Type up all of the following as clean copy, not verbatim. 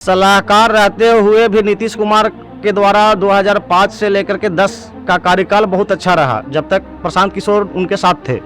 सलाहकार रहते हुए भी नीतीश कुमार के द्वारा 2005 से लेकर के 10 का कार्यकाल बहुत अच्छा रहा, जब तक प्रशांत किशोर उनके साथ थे।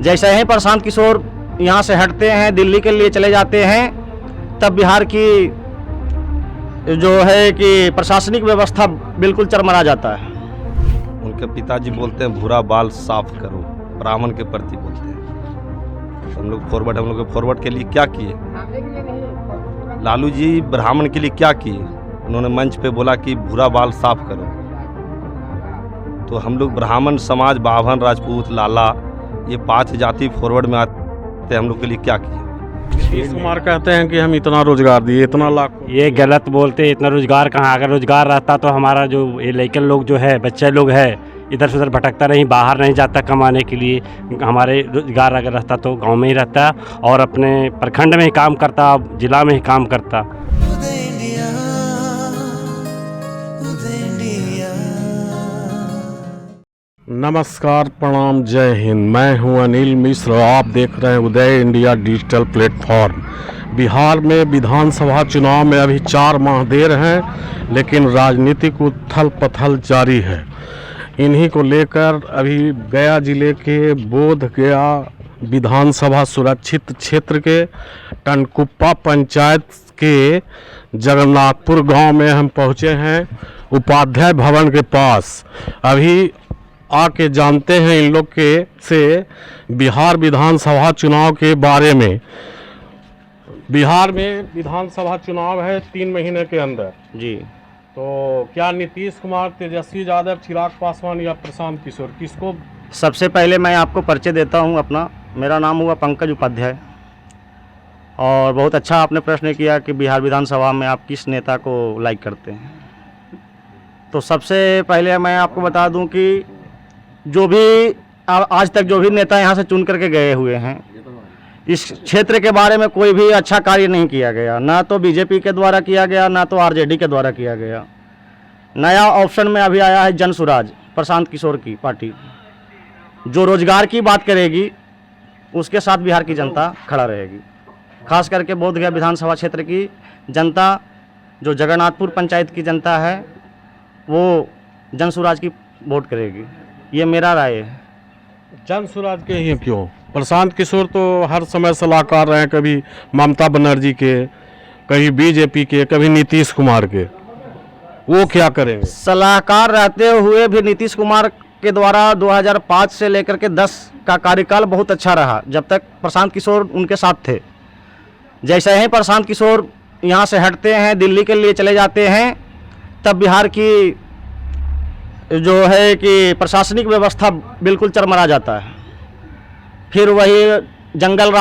जैसे ही प्रशांत किशोर यहाँ से हटते हैं, दिल्ली के लिए चले जाते हैं, तब बिहार की जो है कि प्रशासनिक व्यवस्था बिल्कुल चरमरा जाता है। उनके पिताजी बोलते हैं भूरा बाल साफ करो, ब्राह्मण के प्रति बोलते हैं। हम लोग फॉरवर्ड के लिए क्या किए? लालू जी ब्राह्मण के लिए क्या किए? उन्होंने मंच पे बोला कि भूरा बाल साफ करो। तो हम लोग ब्राह्मण समाज, बाभन, राजपूत, लाला, ये 5 जाति फॉरवर्ड में आते हैं, हम लोग के लिए क्या किए? नीतीश कुमार कहते हैं कि हम इतना रोजगार दिए, इतना लाख। ये गलत बोलते, इतना रोजगार कहाँ? अगर रोजगार रहता तो हमारा जो ये लड़के लोग जो है, बच्चे लोग है, इधर से उधर भटकता नहीं, बाहर नहीं जाता कमाने के लिए। हमारे रोजगार अगर रहता तो गांव में ही रहता और अपने प्रखंड में ही काम करता, जिला में ही काम करता। नमस्कार, प्रणाम, जय हिंद। मैं हूं अनिल मिश्र। आप देख रहे हैं उदय इंडिया डिजिटल प्लेटफॉर्म। बिहार में विधानसभा चुनाव में अभी 4 माह देर हैं, लेकिन राजनीतिक उथल पथल जारी है। इन्हीं को लेकर अभी गया जिले के बोध गया विधानसभा सुरक्षित क्षेत्र के टनकुप्पा पंचायत के जगन्नाथपुर गांव में हम पहुंचे हैं, उपाध्याय भवन के पास। अभी आके जानते हैं इन लोग के से बिहार विधानसभा चुनाव के बारे में। बिहार में विधानसभा चुनाव है 3 महीने के अंदर जी। तो क्या नीतीश कुमार, तेजस्वी यादव, चिराग पासवान या प्रशांत किशोर, किसको? सबसे पहले मैं आपको परिचय देता हूँ अपना। मेरा नाम हुआ पंकज उपाध्याय, और बहुत अच्छा आपने प्रश्न किया कि बिहार विधानसभा में आप किस नेता को लाइक करते हैं। तो सबसे पहले मैं आपको बता दूं कि जो भी आज तक जो भी नेता यहाँ से चुन करके गए हुए हैं, इस क्षेत्र के बारे में कोई भी अच्छा कार्य नहीं किया गया। ना तो बीजेपी के द्वारा किया गया, ना तो आरजेडी के द्वारा किया गया। नया ऑप्शन में अभी आया है जन सुराज, प्रशांत किशोर की पार्टी, जो रोजगार की बात करेगी, उसके साथ बिहार की जनता खड़ा रहेगी। खास करके बोधगया विधानसभा क्षेत्र की जनता, जो जगन्नाथपुर पंचायत की जनता है, वो जन सुराज की वोट करेगी। ये मेरा राय है। जन सुराज के ही क्यों? प्रशांत किशोर तो हर समय सलाहकार रहे, कभी ममता बनर्जी के, कभी बीजेपी के, कभी नीतीश कुमार के। वो क्या करेंगे? सलाहकार रहते हुए भी नीतीश कुमार के द्वारा 2005 से लेकर के 10 का कार्यकाल बहुत अच्छा रहा, जब तक प्रशांत किशोर उनके साथ थे। जैसे ही प्रशांत किशोर यहाँ से हटते हैं, दिल्ली के लिए चले जाते हैं, तब बिहार की जो है कि प्रशासनिक व्यवस्था बिल्कुल चरमरा जाता है। फिर वही जंगल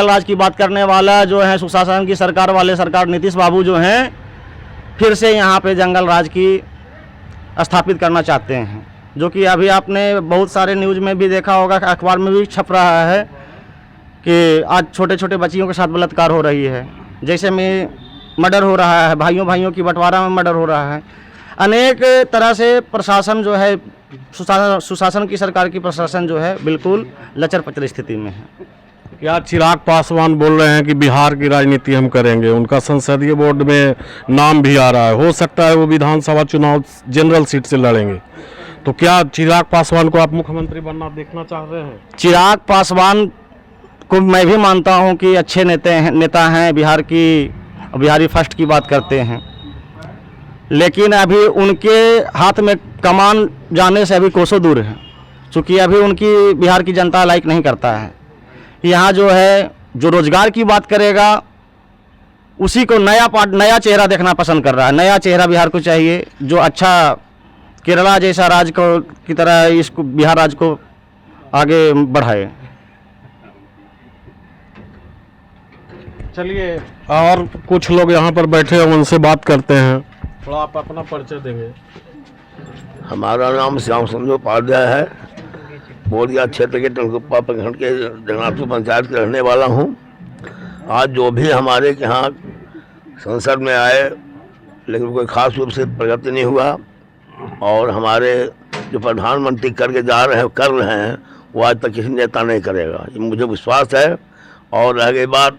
राज की बात करने वाला जो है सुशासन की सरकार वाले सरकार नीतीश बाबू जो हैं, फिर से यहाँ पे जंगल राज की स्थापित करना चाहते हैं, जो कि अभी आपने बहुत सारे न्यूज़ में भी देखा होगा, अखबार में भी छप रहा है कि आज छोटे छोटे बच्चियों के साथ बलात्कार हो रही है, जैसे में मर्डर हो रहा है, भाइयों की बंटवारा में मर्डर हो रहा है। अनेक तरह से प्रशासन जो है, सुशासन की सरकार की प्रशासन जो है बिल्कुल लचर पचर स्थिति में है। क्या चिराग पासवान बोल रहे हैं कि बिहार की राजनीति हम करेंगे? उनका संसदीय बोर्ड में नाम भी आ रहा है, हो सकता है वो विधानसभा चुनाव जनरल सीट से लड़ेंगे। तो क्या चिराग पासवान को आप मुख्यमंत्री बनना देखना चाह रहे हैं? चिराग पासवान को मैं भी मानता हूं कि अच्छे नेता हैं, बिहारी फर्स्ट की बात करते हैं, लेकिन अभी उनके हाथ में कमान जाने से अभी कोसों दूर है, चूँकि अभी उनकी बिहार की जनता लाइक नहीं करता है। यहाँ जो है, जो रोजगार की बात करेगा, उसी को नया चेहरा देखना पसंद कर रहा है। नया चेहरा बिहार को चाहिए, जो अच्छा केरला जैसा राज्य को की तरह इसको बिहार राज्य को आगे बढ़ाए। चलिए, और कुछ लोग यहाँ पर बैठे हैं, उनसे बात करते हैं। थोड़ा आप अपना परिचय देंगे? हमारा नाम श्याम सुंदर उपाध्याय है। बोधगया क्षेत्र के टनकुप्पा प्रखंड के जगन्नाथपुर पंचायत के रहने वाला हूँ। आज जो भी हमारे यहाँ संसद में आए, लेकिन कोई खास रूप से प्रगति नहीं हुआ, और हमारे जो प्रधानमंत्री कर रहे हैं वो आज तक किसी नेता नहीं करेगा, ये मुझे विश्वास है। और रह गई बात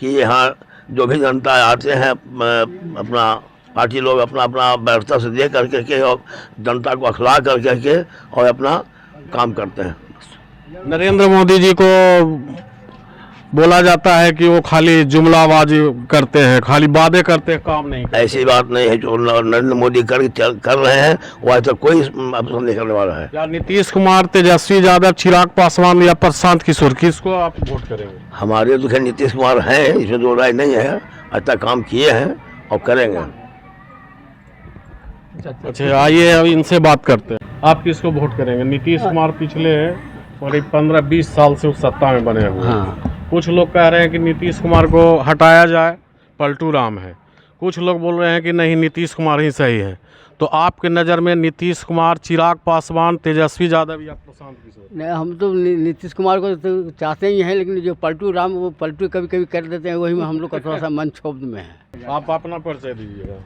कि यहाँ जो भी जनता आते हैं अपना पार्टी लोग अपना अपना व्यवस्था से दे करके के और जनता को अखला करके के और अपना काम करते हैं। नरेंद्र मोदी जी को बोला जाता है कि वो खाली जुमलाबाजी करते हैं, खाली वादे करते हैं, काम नहीं करते। ऐसी बात नहीं है, जो नरेंद्र मोदी कर रहे हैं वो आज तक कोई अफसर नहीं करने वाला है। या नीतीश कुमार, तेजस्वी यादव, चिराग पासवान या प्रशांत किशोर, किसको आप वोट करेंगे? हमारे तो खैर नीतीश कुमार हैं, इसमें दो राय नहीं है, अच्छा काम किए हैं और करेंगे। अच्छा, आइए अब इनसे बात करते हैं। आप किसको वोट करेंगे? नीतीश कुमार पिछले करीब 15-20 साल से उस सत्ता में बने हुए हैं। कुछ लोग कह रहे हैं कि नीतीश कुमार को हटाया जाए, पलटू राम है। कुछ लोग बोल रहे हैं कि नहीं, नीतीश कुमार ही सही है। तो आपके नज़र में नीतीश कुमार, चिराग पासवान, तेजस्वी यादव या प्रशांत किशोर? नहीं, हम तो नीतीश कुमार को तो चाहते ही हैं, लेकिन जो पलटू राम वो पलटू कभी कभी कर देते हैं, वही में हम लोग का थोड़ा सा मन क्षोभ में है। आप अपना परिचय दीजिएगा।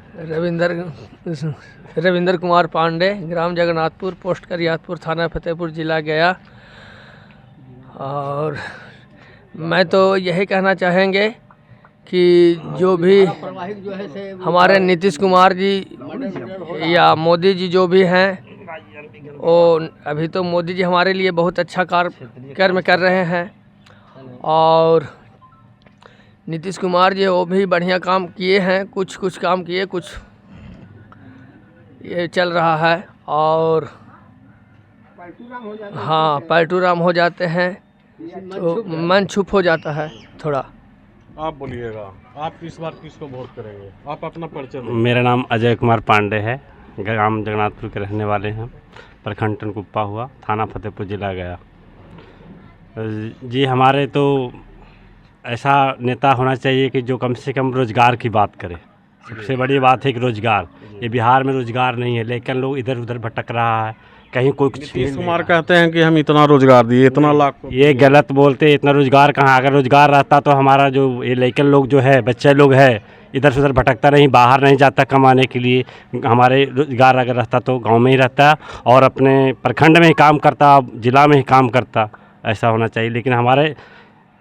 रविंदर कुमार पांडे, ग्राम जगन्नाथपुर, पोस्ट करियातपुर, थाना फतेहपुर, जिला गया। और मैं तो यही कहना चाहेंगे कि जो भी हमारे नीतीश कुमार जी या मोदी जी जो भी हैं, वो अभी तो मोदी जी हमारे लिए बहुत अच्छा कर्म कर रहे हैं, और नीतीश कुमार जी वो भी बढ़िया काम किए हैं, कुछ काम किए, कुछ ये चल रहा है। और हाँ, पलटू राम हो जाते हैं तो मन चुप हो जाता है थोड़ा। आप बोलिएगा, आप इस बार किसको वोट करेंगे? आप अपना परिचय दीजिए। मेरा नाम अजय कुमार पांडे है, ग्राम जगन्नाथपुर के रहने वाले हैं, प्रखंड टनकुप्पा हुआ, थाना फतेहपुर, जिला गया। जी, हमारे तो ऐसा नेता होना चाहिए कि जो कम से कम रोज़गार की बात करे। सबसे बड़ी बात है कि रोज़गार, ये बिहार में रोज़गार नहीं है, लेकिन लोग इधर उधर भटक रहा है, कहीं कोई कुछ। नीतीश कुमार कहते हैं कि हम इतना रोजगार दिए, इतना लाख। ये गलत बोलते हैं, इतना रोज़गार कहाँ। अगर रोज़गार रहता तो हमारा जो ये लेकिन लोग जो है, बच्चे लोग है, इधर से उधर भटकता नहीं, बाहर नहीं जाता कमाने के लिए। हमारे रोज़गार अगर रहता तो गांव में ही रहता और अपने प्रखंड में ही काम करता, जिला में ही काम करता। ऐसा होना चाहिए, लेकिन हमारे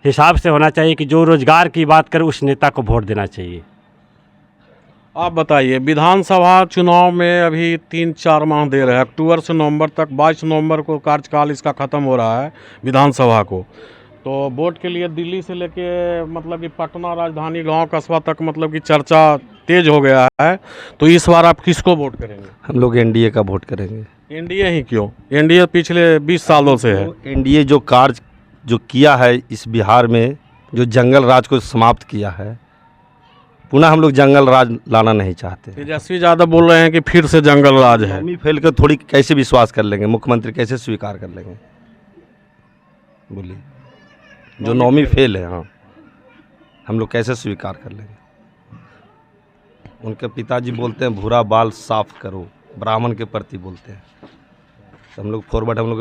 हिसाब से होना चाहिए कि जो रोज़गार की बात करे उस नेता को वोट देना चाहिए। आप बताइए, विधानसभा चुनाव में अभी 3-4 माह दे रहे हैं, अक्टूबर से नवंबर तक। 22 नवंबर को कार्यकाल इसका ख़त्म हो रहा है विधानसभा को। तो वोट के लिए दिल्ली से लेके मतलब कि पटना, राजधानी, गांव, कस्बा तक मतलब कि चर्चा तेज हो गया है। तो इस बार आप किसको वोट करेंगे? हम लोग एनडीए का वोट करेंगे। एनडीए ही क्यों? एनडीए पिछले 20 सालों से है। एनडीए जो कार्य जो किया है इस बिहार में, जो जंगल राज को समाप्त किया है, पुनः हम लोग जंगल राज लाना नहीं चाहते। तेजस्वी यादव बोल रहे हैं कि फिर से जंगल राज है। नौमी फेल कर थोड़ी कैसे विश्वास कर लेंगे? मुख्यमंत्री कैसे स्वीकार कर लेंगे? बोलिए, जो नौमी फेल है, हाँ, हम लोग कैसे स्वीकार कर लेंगे? उनके पिताजी बोलते हैं भूरा बाल साफ करो, ब्राह्मण के प्रति बोलते हैं। तो हम लोग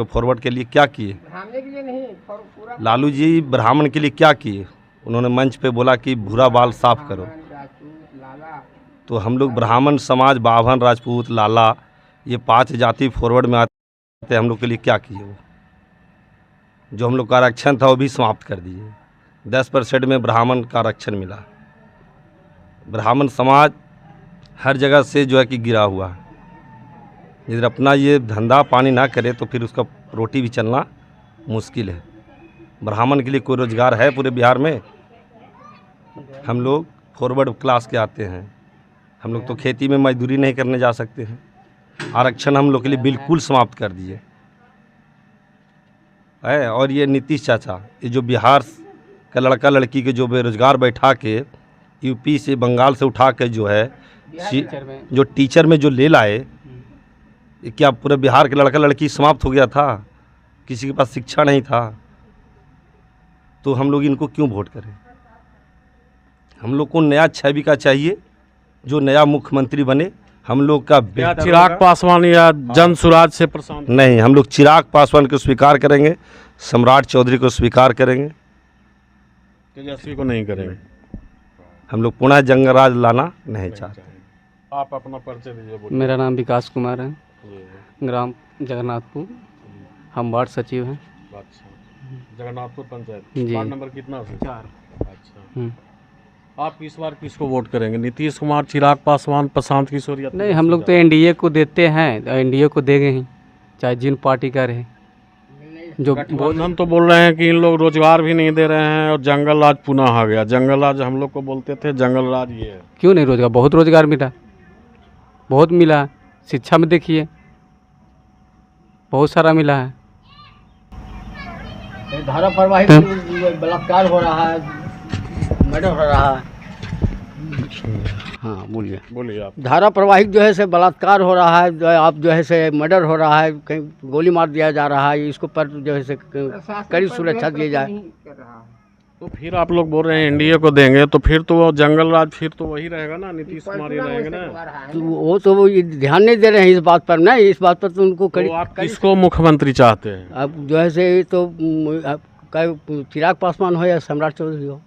फॉरवर्ड के लिए क्या किए? लालू जी ब्राह्मण के लिए क्या किए? उन्होंने मंच पे बोला कि भूरा बाल साफ करो। तो हम लोग ब्राह्मण समाज, बाभन, राजपूत, लाला, ये 5 जाति फॉरवर्ड में आते, हम लोग के लिए क्या किए? वो जो हम लोग का आरक्षण था वो भी समाप्त कर दिए। 10% में ब्राह्मण का आरक्षण मिला। ब्राह्मण समाज हर जगह से जो है कि गिरा हुआ है। यदि अपना ये धंधा पानी ना करे तो फिर उसका रोटी भी चलना मुश्किल है। ब्राह्मण के लिए कोई रोज़गार है पूरे बिहार में? हम लोग फॉरवर्ड क्लास के आते हैं, हम लोग तो खेती में मजदूरी नहीं करने जा सकते हैं। आरक्षण हम लोग के लिए बिल्कुल समाप्त कर दिए है। और ये नीतीश चाचा, ये जो बिहार का लड़का लड़की के जो बेरोजगार बैठा के यूपी से, बंगाल से उठा के जो है जो टीचर में जो ले लाए, ये क्या पूरे बिहार के लड़का लड़की समाप्त हो गया था? किसी के पास शिक्षा नहीं था? तो हम लोग इनको क्यों वोट करें? हम लोग को नया छवि का चाहिए, जो नया मुख्यमंत्री बने हम लोग का बेहतर। चिराग पासवान या जन सुराज से प्रशांत? नहीं, हम लोग चिराग पासवान को स्वीकार करेंगे, सम्राट चौधरी को स्वीकार करेंगे, तेजस्वी को नहीं करेंगे। हम लोग पुनः जंगल राज लाना नहीं चाहते। आप अपना परिचय दीजिए। मेरा नाम विकास कुमार है, ग्राम जगन्नाथपुर, हम वार्ड सचिव हैं। अच्छा, जगन्नाथपुर पंचायत, जी। वार्ड नंबर कितना से? 4। अच्छा, आप इस बार किसको वोट करेंगे? नीतीश कुमार, चिराग पासवान, प्रशांत किशोर या नहीं, हम लोग तो एनडीए को देते हैं, एनडीए को देंगे ही, चाहे जिन पार्टी का रहे। जो गठबंधन तो बोल रहे हैं कि इन लोग रोजगार भी नहीं दे रहे हैं और जंगल राज पुनः आ गया। जंगल राज हम लोग को बोलते थे, जंगल राज ये है। क्यों नहीं रोजगार? बहुत रोजगार मिला, बहुत मिला। शिक्षा में देखिए बहुत सारा मिला है। धारा प्रवाहित बलात्कार हो रहा है, मर्डर हो रहा है। हाँ बोलिए। बोलिए आप। धारा प्रवाहित जो है से बलात्कार हो रहा है, आप जो है से मर्डर हो रहा है, कहीं गोली मार दिया जा रहा है। इसको पर जो है से कड़ी सुरक्षा दी जाए। तो फिर आप लोग बोल रहे हैं एनडीए को देंगे, तो फिर तो वो जंगल राज फिर तो वही रहेगा ना, नीतीश कुमार ही रहेंगे ना। तो वो ध्यान नहीं दे रहे हैं इस बात पर ना। इस बात पर तो उनको तो आप किसको मुख्यमंत्री चाहते हैं? अब जो है से तो चिराग पासवान हो या सम्राट चौधरी हो।